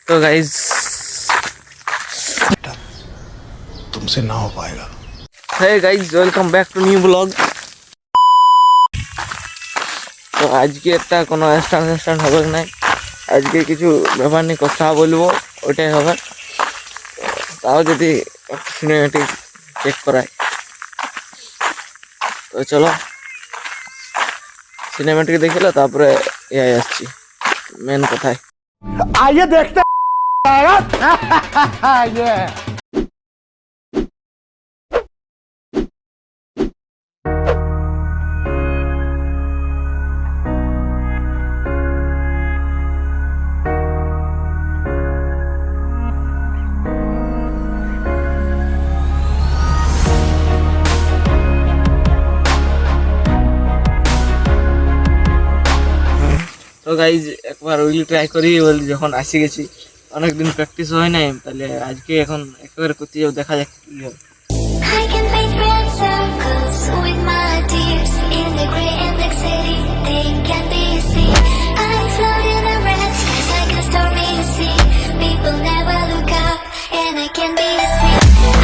तो गाइज तुमसे ना हो पाएगा। Hey guys welcome back to new blog. তো আজকে একটা কোনো অনুষ্ঠান হবে না, আজকে কিছু ব্যাপার নিয়ে কথা বলবো, ওটাই হবে। তাও যদি সিনেমেটিক চেক করায় তো চলো সিনেমেটিক দেখিলে তারপরে এআই আসছি মেন কথায়। आइए देखते ये তো গাইজ একবার ওইগুলি ট্রাই করি বলি, যখন আসি গেছি অনেকদিন প্র্যাকটিস হয় নাই, তাহলে আজকে এখন একেবারে করতে যাবো, দেখা যাক কি হয়। I can make red circles with my tears in the great index city. They can be seen. I float in the red skies like a stormy sea. People never look up, and I can be seen.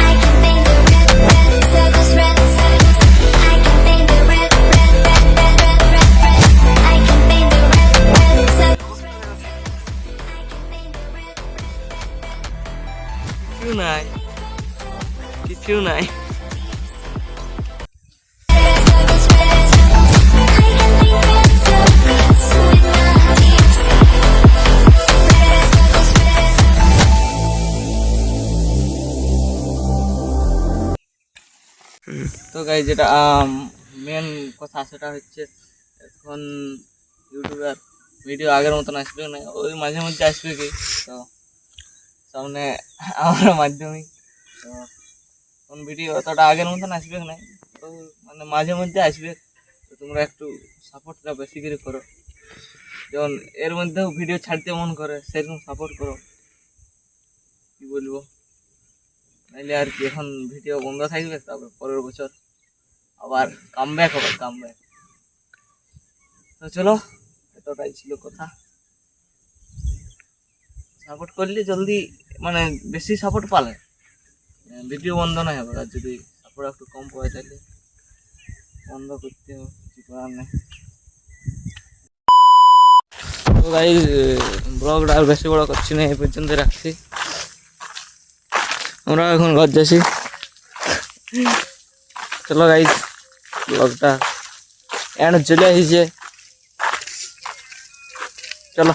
I can paint the red circles, red circles. I can paint the red. I can paint the red circles, red circles. I can paint the red. কিছু নাই তো guys যেটা main কথা সেটা হচ্ছে, এখন YouTuber video আগের মতন আসবে না, ওই মাঝে মধ্যে আসবে কি। তো সামনে আমরা মাধ্যমিক, তো কোন ভিডিও অতটা আগের মতন আসবে না, তো মানে মাঝে মধ্যে আসবে। তো তোমরা একটু সাপোর্টটা বেশি করে করো, যেমন এর মধ্যেও ভিডিও ছাড়তে মন করে সেরকম সাপোর্ট করো, কি বলবো। নাইলে আর কি এখন ভিডিও বন্ধ থাকবে, তারপর পরের বছর আবার কামব্যাক হবে, কামব্যাক। তো চলো, এতটাই ছিল কথা। সাপোর্ট করলে জলদি মানে বেশি সাপোর্ট পালে ভিডিও বন্ধ না হবে, আর যদি সাপোর্ট একটু কম পাওয়া তাহলে বন্ধ করতে হবে, কিছু করার নেই। তো গাইজ ব্লগটা আর বেশি বড় করছি না, এই পর্যন্ত রাখছি। আমরা এখন ঘর যাচ্ছি, চলো গাইজ ব্লগটা এন্ড চলে আসছে, চলো।